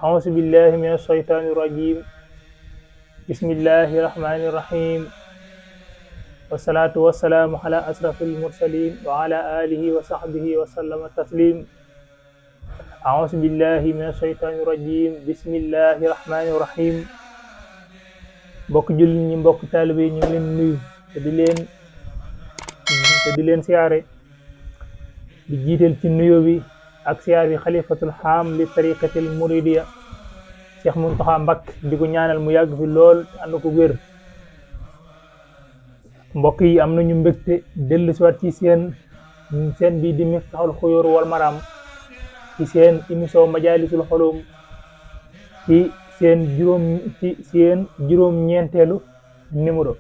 أعوذ بالله من الشيطان الرجيم بسم الله الرحمن الرحيم والصلاة والسلام على أشرف المرسلين وعلى آله وصحبه وسلم تسليم أعوذ بالله من الشيطان الرجيم بسم الله الرحمن الرحيم mbokk julli ñi mbokk taalibe yi ñu ngi leen nuyu te di leen siyaare di jiital ci nuyo bi ak siyaar bi xalifatul xaam li tariqatil muridiya Cheikh Mountakha Mbacké di ko ñaanal mu yàgg fi lool ànd ko wér. mbokk yi am nañu mbégte dellu si waat ci seen bi di Miftahoul Khuyur wal Maram ci seen émission Majalisul Xulum ci seen juróom-ñeenteelu numéro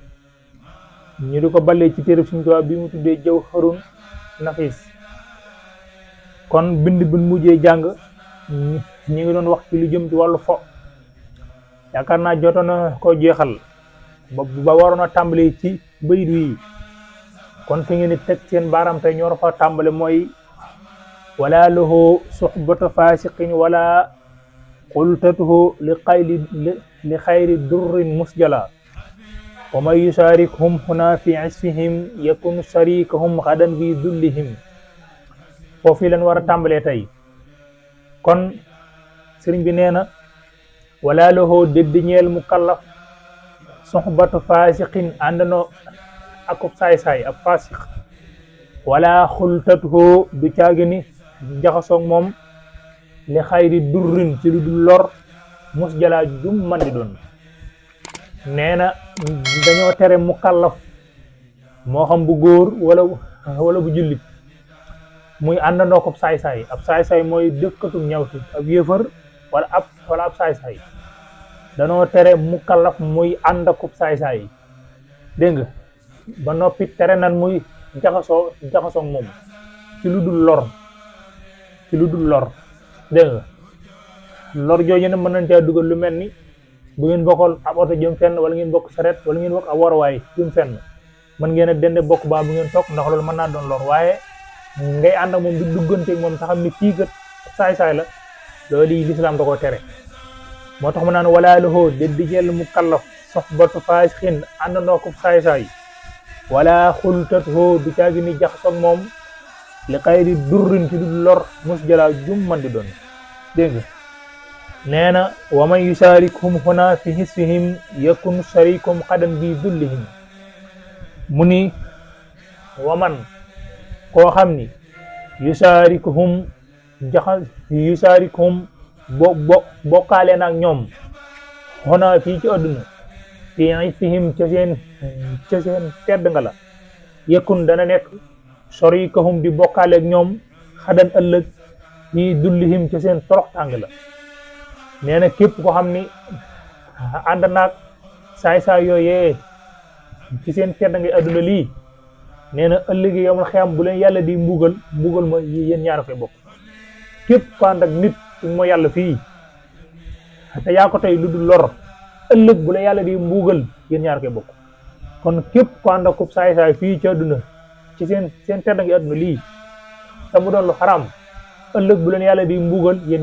ñu di ko balee ci téereb Sëriñ Tuubaa bi mu tuddee Jawharun Nafis. kon bind bu mujjee jàng ñu ngi doon wax ci lu jëm ci wàllu fo yaakaar naa jotoon na ko jeexal ba waroon a tàmbali ci bayit wi kon fi ngeen di teg seen baaram tey ñoo fa tàmbale mooy wala lahu suhbatu fasiqin wala qultatuhu li xayri durrin musjala wa man yusarikhum huna fi isfihim yakun sharikahum gadan fi dullihim foofu leen war a tàmbalee tey kon sëriñ bi nee na wala lahu dédd ñeel mukallaf soxbatu fasiqin àndandoo akub saay-saay ab fasiq wala xultatuhu du caagi ni jaxasoog moom li xayri durrin ci lu dul lor mus jalaa jum man di doon nee na dañoo tere mukallaf moo xam bu góor wala bu jullit muy àndandoo ko saay-saay ab saay-saay mooy dëkkatu ñawtu ab yéefar wala ab saay-saay danoo tere mukallaf muy ànd ak saay-saay dégg nga ba noppi tere nan muy jaxasoo moom ci lu dul lor dégg nga lor jooju ne mën nañ caa dugal lu mel ni bu ngeen bokkoon ab oto jëm fenn wala ngeen bokk saret wala ngeen bokk ab waruwaay jëm fenn mën ngeen a dende bokk baa bu ngeen toog ndax loolu mën naa doon lor waaye ngay ànd ak moom di dugganteeg moom sax xam ni kii kat saay-saay la loolu yi lislaam da ko tere moo tax mu naan wala lahu dédd ñeel mukallaf soxbatu faasiqin àndandoo ko saay-saay wala xultatuhu du caagi ni jaxasoog moom li xayri durrin ci du lor mus jalaa jum man di doon dégg nga nee na wa man yusaarikhum huna fi hisfihim yakun sharikum xadan bi dullihim mu ni waman koo xam ni yusaarikuhum bokkaale naag ñoom xonaa fii ci àdduna fi isfihim ca seen tedd nga la yëkkun dana nekk sharikahum di bokkaale ak ñoom xadan ëllëg fii dullihim ca seen torox tàng la nee na képp ko xam ni ànd naag saay-saay yooyee ci seen tedd nga àdduna lii nee na ëllëgi yowmal xiyam bu leen yàlla di mbugal ma yéen ñaar koy bokk képp ko ànd ak nit moo yàlla fii te yaa ko tey lu dul lor ëllëg bu la yàlla di mbugal yéen ñaar koy bokk kon képp ko ànd ak saay-saay fii ci àdduna ci seen tedd nga àdduna lii te mu doon lu xaraam ëllëg bu leen yàlla di mbugal yéen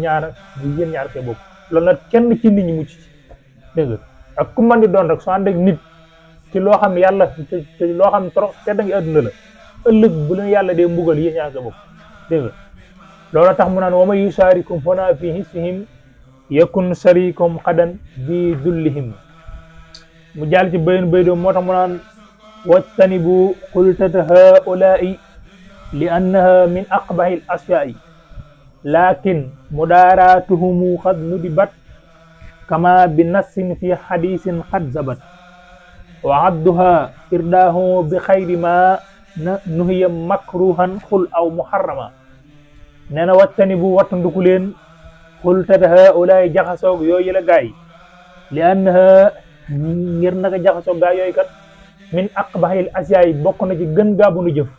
ñaar koy bokk loolu nag kenn ci nit ñi mucc ci dégg nga ak ku mën di doon rek soo ànd ak nit ci loo xam ne yàlla te loo xam ne trop tedd nga àdduna la ëllëg bu leen yàlla dee mbugal yéen ñaar koy bokk dégg nga loolu tax mu naan wa man yusaarikum huna fi hisfihim yakun sharikum xadan bi dullihim mu jàll ci bay doom moo tax mu naan wajtanibu xultata haulaai li annaha min aqbahi l asyaai lakin mudaaratuhumu qad nudibat kama bi nassin fi hadisin qad zabat wa abduha irdaahu bi xayri ma nuhiya makruhan xul aw muharrama nee na wajtanibu wattanduku leen xultata haulaay jaxasoog yooyu la gaay li annaha ngir naka jaxasoog gaay yooyu kat min aqbahil asyaay bokk na ci gën gaa bu nu jëf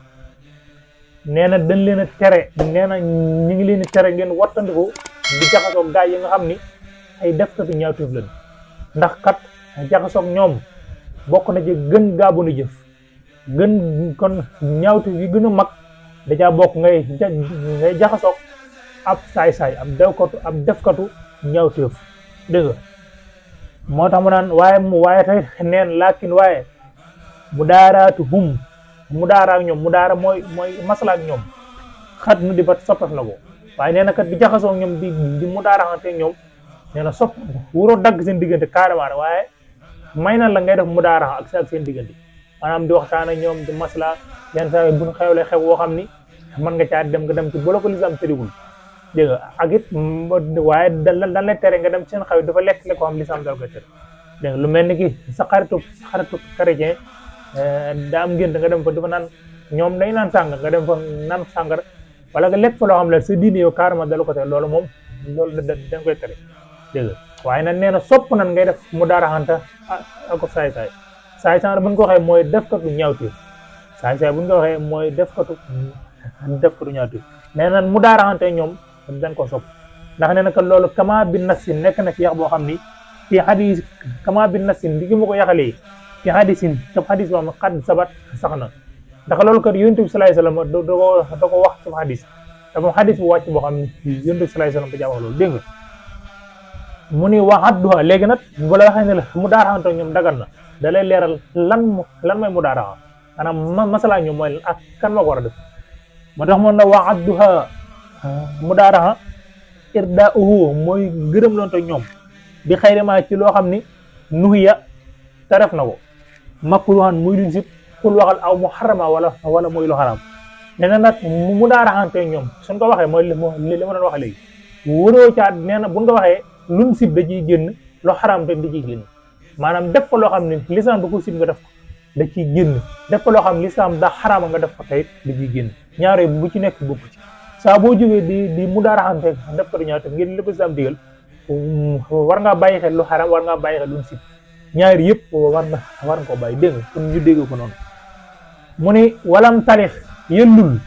nee na dañ leen a tere nee na ñu ngi leen a tere ngeen wattandiku di jaxasoog gaay yi nga xam ni ay defkati ñaawteef lañ ndax kat jaxasoog ñoom bokk na ci gën gaa bu nu jëf gën kon ñaawteef yi gën a mag da caa bokk ngay jaxasoog ab saay-saay ab defkatu ñaawteef dégg nga moo tax mu naan waaye tey neen laakin waaye mu daaraatu hum mu daara ak ñoom mu daara mooy masala ak ñoom xat nu di bat soppaf na ko waaye nee na kat di jaxasoo ñoom di mu daaraxante ñoom nee na sopp wuroo dagg seen diggante carrément waaye may na la ngay def mu daaraxa ak seen diggante maanaam di waxtaan ak ñoom di masla yenn saa yi bu ñu xewlee xew woo xam ni mën nga caa dem nga dem ci bolo ko lislam tëriwul dégg nga ak it waaye dan lay tere nga dem seen xew dafa lekk ko xam lislam dal koy tere dégg nga lu mel ni ki sa xaritu chrétien daa am ngént nga dem fa dafa naan ñoom dañ naan sàng nga dem fa naan sàngara wala nga lekk fa loo xam ne sa diine yow carrément dalu ko tere loolu moom loolu dañ koy tere dégg nga waaye nag nee na sopp nan ngay def mu daaraxanta ak saay bu ñu ko waxee mooy def katu ñaawteef saay bu ñu ko waxee mooy def katu ñaawteef nee na mu daaraxante ñoom dañ ko sopp ndax nee na que loolu kama bi nasin nekk na ci yax boo xam ni fii xadis kama bi nasin di ki ma ko yaxalee ci xadisin cab xadis boo xam ne xad sabat sax na ndax loolu kat yonent bi sallallahu alayhi wasallam da ko wax ci xadis dafa xadis bu wàcc boo xam ne yonent bi sallallahu alayhi wasallam da jaa wax loolu dégg nga mu ni waxadduha léegi nag bu la waxee ne la mu daaraxante ñoom dagan na da lay leeral lan mooy mu daaraxa maanaam masala ñoom mooy ak kan ma ko war a def moo tax moom na waxadduha mu daaraxa irdauhu mooy gërëm loonte ñoom bi xayrima ci loo xam ni nuhiya te def na ko makruhan muy luñ sib kul waxal aw mu xarama wala muy lu xaram nee na nag mu daaraxante ñoom suñ ko waxee mooy li ma doon wax léegi wëroo caat nee na buñ ko waxee luñ sib da ciy génn loo xaram te da ciy génn maanaam def ko loo xam ne lislaam da ko sib nga def ko da ciy génn def ko loo xam ne lislaam da xaraama nga def ko tey da ciy génn ñaare bu ci nekk bokk ci saa boo jógee di mu daaraxante def ko du ñaar te ngir lépp lislaam digal war ngaa bàyyi xel lu xaram war ngaa bàyyi xel luñ sib ñaari yëpp war nga ko bàyyi dégg nga kon ñu dégg ko noonu mu ni walam talix yëllul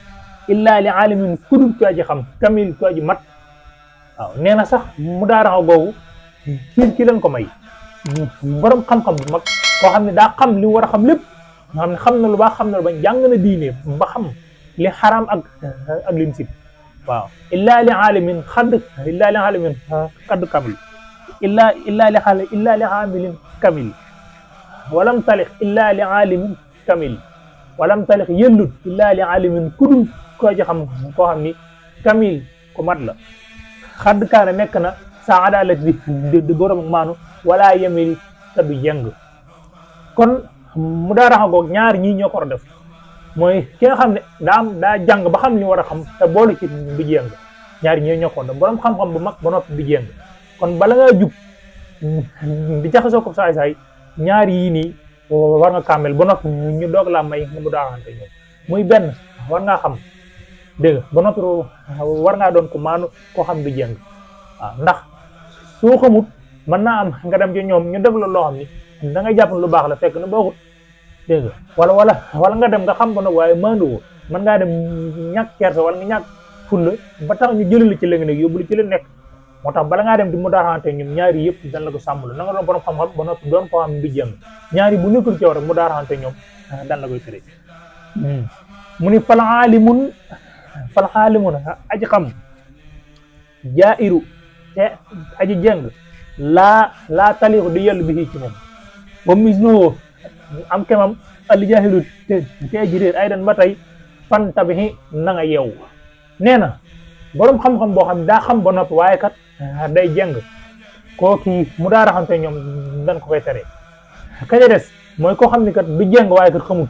illa li alimin kudul ko aji xam kamil ko aji mat waaw nee na sax mu daaraxa googu ci leen ko may borom xam-xam bu mag koo xam ne daa xam li war a xam lépp nga xam ne xam na lu baax xam na lu ba jàng na diine ba xam li xaram ak lim sib waaw illa li alimin xadd kamil illa li amilin kamil walam talix illa li alimin kamil walam talix yëllut illa li alimin kudul koo ci xam koo xam ni kamil ku mat la xadd kaana nekk na sa adalat di borom maanu wala yemil te du jeng kon mu daaraxa goog ñaar ñii ñoo ko war a def mooy ki nga xam ne daa jàng ba xam li war a xam te boolu ci du jeng ñaar ñii ñoo ko war a def borom xam-xam bu mag ba noppi du jeng kon bala ngaa jug di jaxasoo ko saay ñaar yii nii war nga kàmmel ba noppi ñu doog laa may mu daaraxante ñoom muy benn war ngaa xam dégg ba noppi war ngaa doon ko maanu koo xam du jeng waaw ndax soo xamut mën naa am nga dem ci ñoom ñu def la loo xam ni da nga jàpp lu baax la fekk na baaxut dégg nga wala nga dem nga xam ko nag waaye maanduwoo mën ngaa dem ñàkk kersa wala nga ñàkk fulla ba tax ñu jëli la ci léegi nag yóbbu la ci la nekk moo tax bala ngaa dem di mu daaraxante ñoom ñaari yëpp dañ la ko sàmmlu na nga doon borom xam-xam ba noppi doon koo xam ne du jeng ñaari bu nekkul ci yow rek mu daaraxante ñoom dañ la koy tere mu ni fal aalimun aji xam jairu te aji jeng laa talixu di yellu bi ci moom ba misluhu am kemam ali jaahilu te aji réer ay dan ba tey fan tabixi na nga yeew nee na borom xam-xam boo xam ne daa xam ba noppi waaye kat day jeng kooki mu daaraxante ñoom dañ ko koy tere kaja des mooy koo xam ne kat du jeng waaye kat xamul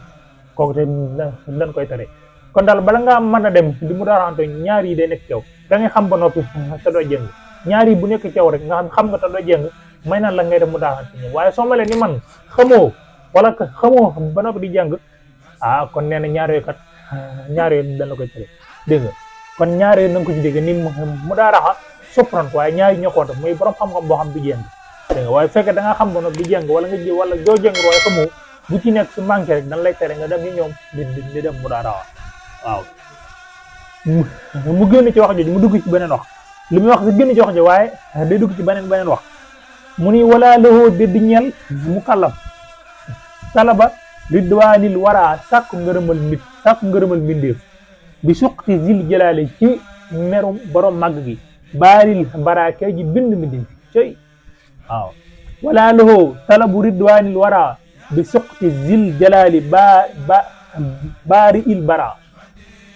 kooku te dañ koy tere kon daal bala ngaa mën a dem di mu daaraxante ñaar yi day nekk ci yow da ngay xam ba noppi te doo jeng ñaar yi bu nekk ci yow rek nga xam nga te doo jeng may naan la ngay dem mu daaraxante ñoom waaye soo melee ni man xamoo wala xamoo ba noppi di jeng kon nee na ñaar yooyu kat ñaar yooyu dañ la koy tere dégg nga kon ñaar yooyu na nga ko ci dégg ni mu daaraxa sopran ko waaye ñaar yi ñoo ko def muy borom xam-xam boo xam du jeng dégg nga waaye fekkee da nga xam ba noppi di jeng wala nga wala doo jeng waaye xamoo bu ci nekk su manqué rek dañ lay tere nga dem ni ñoom di dem mu daaraxa waaw mu génn ci wax jooju mu dugg ci beneen wax li muy wax si génn ci wax ji waaye day dugg ci beneen wax mu ni wala loo di ñel mu kàllam talaba ridwaanil wara sàkku ngërëmal mbindeef bi suqti zil jalaale ci merum borom màgg gi baaril barake ji bind mi di coy waaw wala lahu talabu ridwanil wara bi suqti zil jalali baari il bara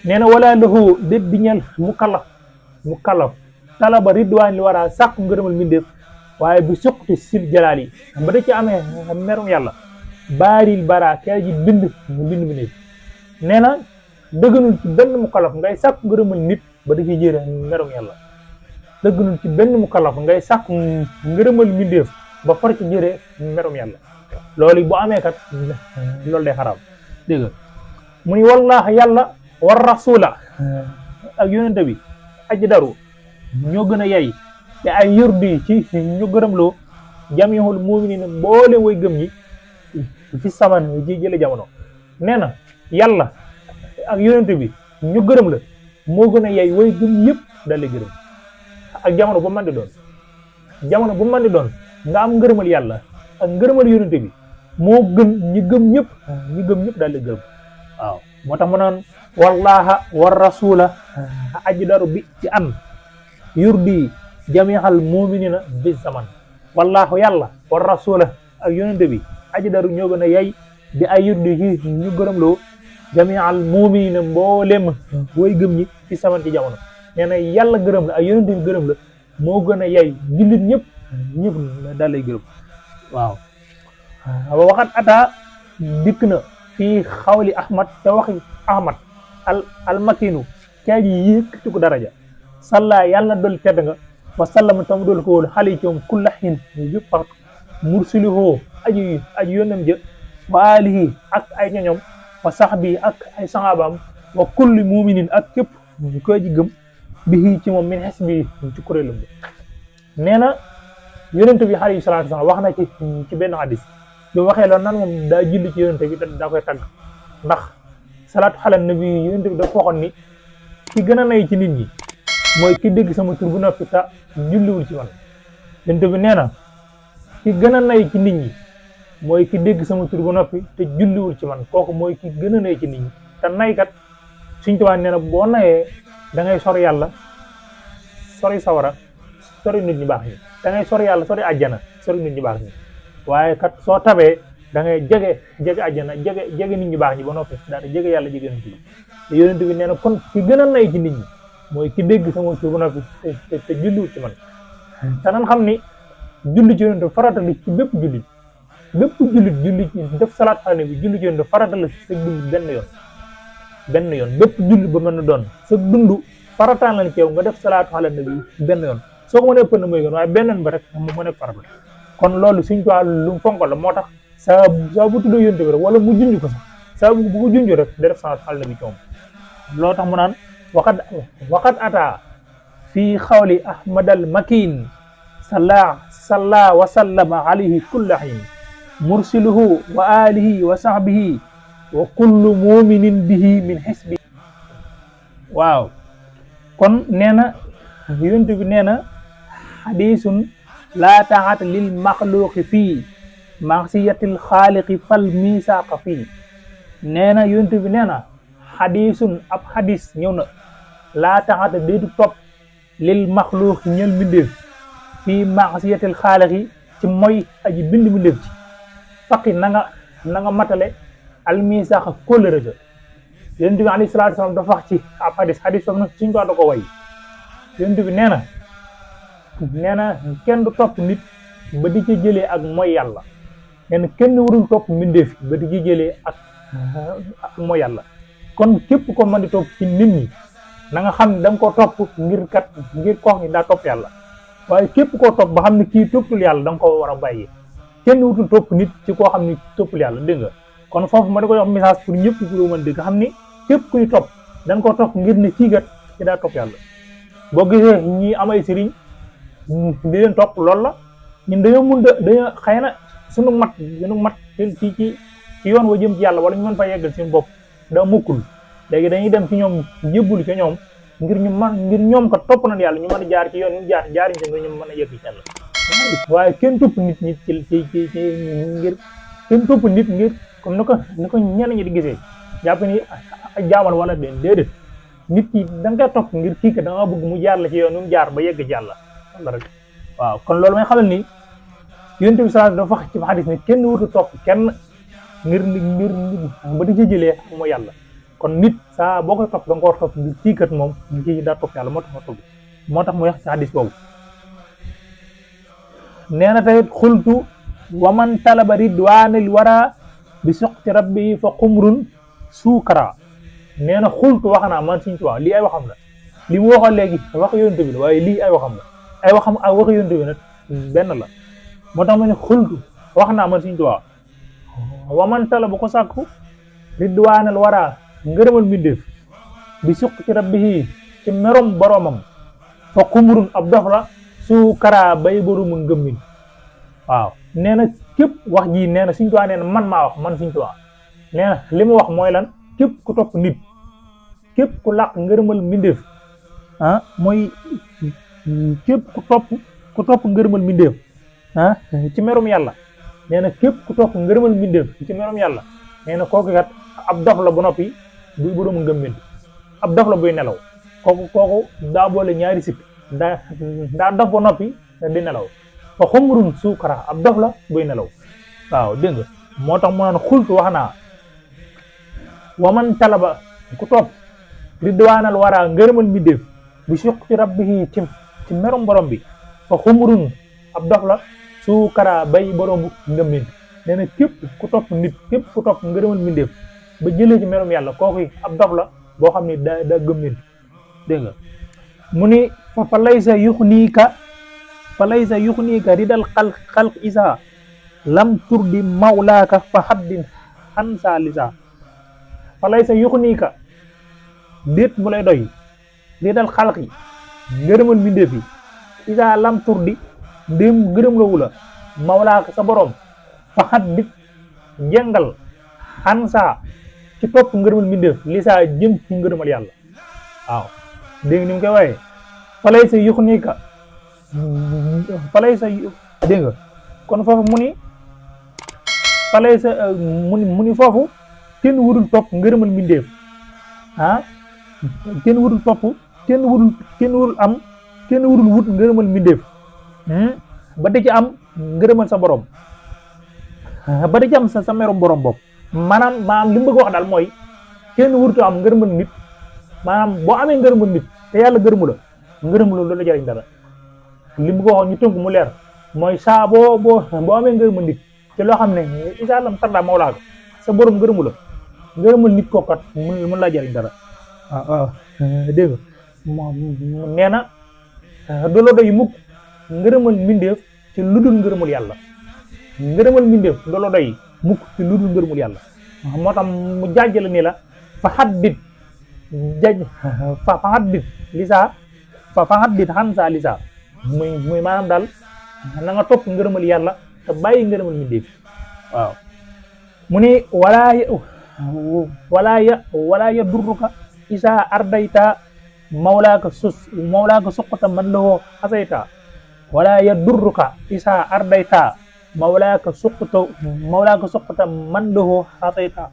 nee na wala lahu déet di ñel mukallaf talaba ridwanil wara sàkku ngërëmal mbindeef waaye bi suqti sil jalali ba da ci amee merum yàlla baaril bara kay ji bind mbindeef nee na dëgganul ci benn mukallaf ngay sàkku ngërëmal nit ba da ciy jëre merum yàlla dëgganul ci benn mukallaf ngay sàkku ngërëmal mbindeef ba far ci jëre merum yàlla loolu bu amee kat loolu day xaraam dégg nga mu ni wallahi yàlla war rasula ak yonente bi aji daru ñoo gën a yey te ay yurdi ci ñu gërëmloo jamihul mu'minin mboole way gëm ñi fi saman ji jële jamono nee na yàlla ak yonente bi ñu gërëm la moo gën a yey way gëm yëpp daal di gërëm ak jamono bu mën di doon nga am ngërëmal yàlla ak ngërëmal yonente bi moo gën ñi gëm ñëpp daal di gërëm waaw moo tax mu naan wallaha war rasula aji daru bi ci an yurdi jamihal muminina bi zaman wallahu yàlla war rasula ak yonente bi aji daru ñoo gën a yey di ay yurdi yi ñu gërëm loo jamihal muminina mboolem way gëm ñi ci zaman ci jamono nee na yàlla gërëm la ak yonente bi gërëm la moo gën a yey jullit ñëpp daal lay gërëm waaw waxat ata dikk na fii xawli ahmad te waxi ahmad al makinu kay ji yëkkati ko daraja salla yàlla na dolli tedd nga wa sallama tam dolli ko wóolu xale yi ci moom kulla xin yëpp ak mursilihoo aji yónnam jë wa alihi ak ay ñoñom wa sahbi ak ay sahabaam wa kulli muminin ak képp koy ji gëm bi ci moom min xes bi ci kuréelam bi nee na yonente bi alayhi salaatu wa salaam wax na ci benn hadis bi waxee loolu nan moom daa julli ci yonente bi daa koy tagg ndax salaatu ala nabi yonente bi dafa waxoon ni ki gën a nay ci nit ñi mooy ki dégg sama tur bu noppi ta julliwul ci man yonente bi nee na ki gën a nay ci nit ñi mooy ki dégg sama tur bu noppi te julliwul ci man kooku mooy ki gën a nay ci nit ñi te naykat suñ tubaab nee na boo nayee da ngay sori yàlla sori sawara sori nit ñi baax ñi da ngay sori yàlla sori àjjana sori nit ñi baax ñi waaye kat soo tabee da ngay jege àjjana jege nit ñi baax ñi ba noppi daal di jege yàlla jege nit ñi te yonent bi nee na kon ki gën a nay ci nit ñi mooy ki dégg sama tur ba noppi te julliwul ci man te nan xam ni julli ci yonent farata la ci bépp jullit julli ci def salaat ala nabi julli ci yonent farata la sa dund benn yoon bépp julli ba mën na doon sa dund farataan la ci yow nga def salaatu ala nabi benn yoon soo ko mënee ëpp na mooy gën waaye benn ba rek mu nekk farata kon loolu suñ ko lu mu fonk la moo tax saa bu tuddee yonent bi rek wala mu junj ko sax saa bu ko junj rek da def salaatu ala nabi ci moom loo tax mu naan waqad ata fi xawli ahmadal makin salla wa sallama alayhi kulla hin mursiluhu wa alihi wa sahbihi wa kullu muminin bihi min xisbi waaw kon nee na yonent bi nee na xadisun laa taxata lil maxluqi fii maasiyatil xaaliqi fal misaaqa fii nee na yonent bi nee na xadisun ab xadis ñëw na laa taxata déedu topp lil maxluqi ñel mbindeef fii maasiyatil xaaliqi ci mooy aji bind mbindeef ci faqi na nga matale almisaaqa kóllëre ga yonent bi alayhi salaatu salaam dafa wax ci ab xadis boobu nag suñ ko da ko way yonent bi nee na kenn du topp nit ba di ci jëlee ak mooy yàlla nee na kenn warul topp mbindeef ba di ci jëlee ak mooy yàlla kon képp ko mën di topp ci nit ñi na nga xam ne da nga koo topp ngir koo xam daa topp yàlla waaye képp koo topp ba xam ne kii toppul yàlla da nga ko war a bàyyi kenn wutul topp nit ci koo xam ne toppul yàlla dégg nga kon foofu ma da koy wax message pour ñëpp ku mën dégg xam ni képp kuy topp da nga koo topp ngir ne kii gat ci daa topp yàlla boo gisee ñi am ay sëriñ di leen topp loolu la ñun dañoo xëy na sunu mat ci yoon wa jëm ci yàlla wala ñu mën fa yeggal seen bopp daa mukkul léegi dañuy dem ci ñoom jébbulu ci ñoom ngir ñoom ko topp nañ yàlla ñu mën a jaar ci yoon ñu jaariñ ci nga ñu mën a yegg ci yàlla waaye kenn topp nit ñi ngir kenn topp nit ngir comme ni ko ñenn ñi di gisee jàpp ni ak jaamal wala déedéet nit ki da nga koy topp ngir kii ka da nga bëgg mu jaar la ci yoon mu jaar ba yegg ci yàlla la rek waaw kon loolu may xamal ni yonent bi sallallahu dafa wax ci hadith ni kenn wutu topp kenn ngir ba di ci jëlee mo yàlla kon nit saa boo koy topp da nga ko war topp ngir kii kat moom kii daa topp yàlla moo tax ma topp moo tax mu wax ci hadith boobu nee na tamit xultu wa man talaba ridwanil wara bi suqti rabbi fa xumrun suukara nee na xultu wax naa man Sëriñ Tuubaa lii ay waxam la li mu waxoon léegi wax yonent bi la waaye lii ay waxam la ay waxam ak wax yonent bi nag benn la moo tax ma ne xultu wax naa man Sëriñ Tuubaa wa man talaba ko sàkku ridwanil wara ngërëmal mbindeef bi suqti rabbi ci merom boromam fa xumrun ab dof la suukara bay borumu ngëmmin waaw nee na képp wax ji nee na Sëriñ Tuubaa nee na man maa wax man Sëriñ Tuubaa nee na li mu wax mooy lan képp ku topp nit képp ku làq ngërëmal mbindeef ah mooy képp ku topp ngërëmal mbindeef ah ci merum yàlla nee na képp ku topp ngërëmal mbindeef ci merum yàlla nee na kooku kat ab dof la bu noppi buy borumu ngëmmin ab dof la buy nelaw kooku daa boole ñaari sikk daa dof ba noppi di nelaw fa xumrun suukara ab dof la buy nelaw waaw dégg nga moo tax mu naan xultu wax naa waman talaba ku topp ridwaanal wara ngërëmal mbindeef bi suqti rabbihi ci merom borom bi fa xumrun ab dof la suukara bay borom ngëmmin nee na képp ku topp nit képp ku topp ngërëmal mbindeef ba jëlee ci merom yàlla kooku ab dof la boo xam ne daa gëmmin dégg nga mu ni fa laysa yuxniika ridal xalq isa lam turdi mawlaaka fa haddin xansa lisa fa laysa yuxniika déet mu lay doy ridal xalq yi ngërëmal mbindeef yi isa lam turdi ndéem gërëm la wula mawlaaka sa borom fa haddit jengal xansa ci topp ngërëmal mbindeef lisa jëm ci ngërëmal yàlla waaw dégg ni mu koy waaye fa laysa yuxniika dégg nga kon foofu mu ni fa laysa mu ni foofu kenn wudul topp ngërëmal mbindeef ah kenn wudul topp kenn wudul wut ngërëmal mbindeef ba di ci am ngërëmal sa borom ba di ci am sa merom borom bopp maanaam li mu bëgg wax daal mooy kenn wurutu am ngërëmal nit maanaam boo amee ngërëmal nit te yàlla gërëmu la ngërëm loolu la jariñ dara li mu ko waxoon ñu tënk mu leer mooy saa boo amee ngërëmal nit te loo xam ne isa lam tarda mawlaa sa borom ngërëmu la ngërëmal nit kookat mën laa jariñ dara waaw dégg nga nee na du la doy mukk ngërëmal mbindeef ci lu dul ngërëmul yàlla ngërëmal mbindeef du la doy mukk ci lu dul ngërëmul yàlla moo tax mu jaajële ni la fa haddit lisa fa haddit xansa lisa muy maanaam daal na nga topp ngërëmal yàlla te bàyyi ngërëmal mbindeef waaw mu ni wala ya durruka isa ardayta mawlaaka suqta man lahu xasayta wala ya durruka isa ardayta mawlaaka suqta man lahu xasayta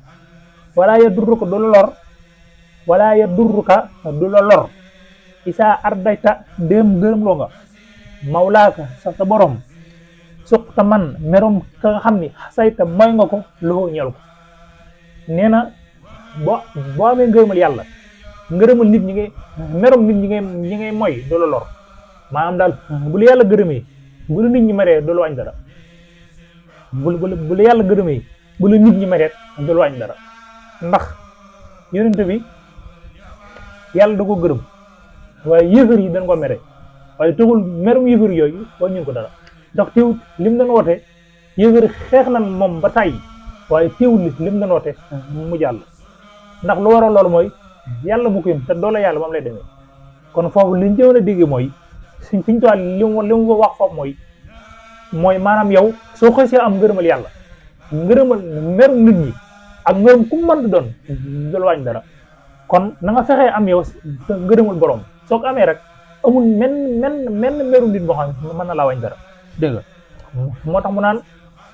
wala ya durruka du la lor isa ardayta ndéem gërëm loo nga mawlaaka sa borom suqta man merom ka nga xam ni xasayta mooy nga ko loo ñel ko nee na boo amee ngërëmal yàlla ngërëmal nit ñi ngay merom nit ñi ngay mooy du la lor maanaam daal bu la yàlla gërëmee bu la nit ñi meree du la wàññi dara bu la yàlla gërëmee bu la nit ñi meree du la wàññi dara ndax yonent bi yàlla da ko gërëm waaye yéefar yi dañ ko mere waaye tegul merum yéefar yooyu wàññi ko dara ndax teewut lim doon woote yéefar xeex nan moom ba tàyyi waaye teewul lim doon woote mu jàll ndax lu waral loolu mooy yàlla bu ko yëm te doole yàlla moom lay demee kon foofu liñ jëwoon a dégg mooy Sëriñ Tuubaa li mu wax foofu mooy maanaam yow soo xësee am ngërëmal yàlla ngërëmal merum nit ñi ak ngërëm ku mën di doon du la wàññi dara kon na nga fexee am yow sa ngërëmul borom soo ko amee rek amul men merum nit boo xam ne mën na laa wàññi dara dégg nga moo tax mu naan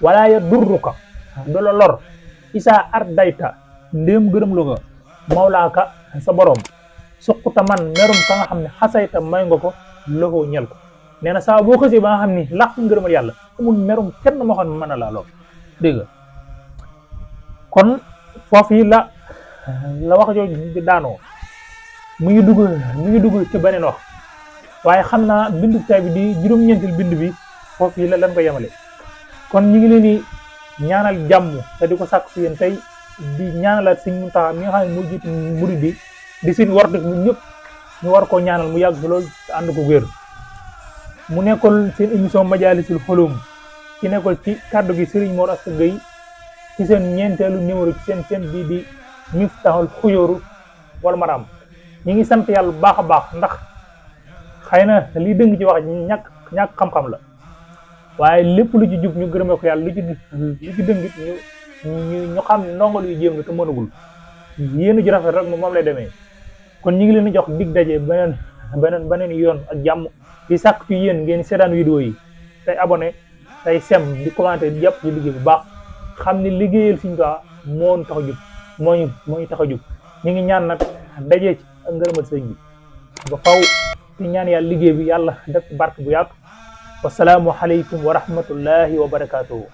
wala ya durruka du la lor isa ardayta ndéem gërëm lu nga mawlaaka sa borom suquta man merum ka nga xam ne xasayta may nga ko loxoo ñel ko nee na saa boo xësee ba nga xam ni làq ngërëmal yàlla amul merum kenn moo xam ne mën na laa lool dégg nga kon foofu yi la wax jooju daanoo mu ngi dugg ci beneen wax waaye xam naa bindu tay bi di juróom-ñeentel bind bi foofu yi la lan ko yemale kon ñu ngi leen di ñaanal jàmm te di ko sàkk si yéen tey di ñaanalaat Sëñ Muntaxa mi nga xam ne moo jiitu murid bi di seen war def ñun ñëpp ñu war koo ñaanal mu yàgg fi loolu ànd ko wér mu nekkoon seen émission Majalisul Xulum ci nekkoon ci kàddu gi Serigne Mor Asta Gueye ci seen ñeenteelu numéro ci seen chaîne bii di Miftahul Xuyóoru wal Maram ñi ngi sant yàlla bu baax a baax ndax xëy na li dëng ci wax ñàkk xam-xam la waaye lépp lu ci jub ñu gërëme ko yàlla lu ci dëngit ñu xam ne ndongal yu jéem la te mënagul yéen ji rafet rek moom lay demee kon ñu ngi leen di jox dig daje beneen yoon ak jàmm di sàkk ci yéen ngeen seetaan vidéo yi tey abonné tey sem di commenté di jàpp ci liggéey bu baax xam ni liggéeyal Sëñ Tuubaa moo ñu tax a jub moo ñu tax a jub ñu ngi ñaan nag daje ci ak ngërëmal sëñ bi ba faw di ñaan yàlla liggéey bi yàlla def barke bu yaatu wasalaamu aleykum wa rahmatullahi wa barakatuhu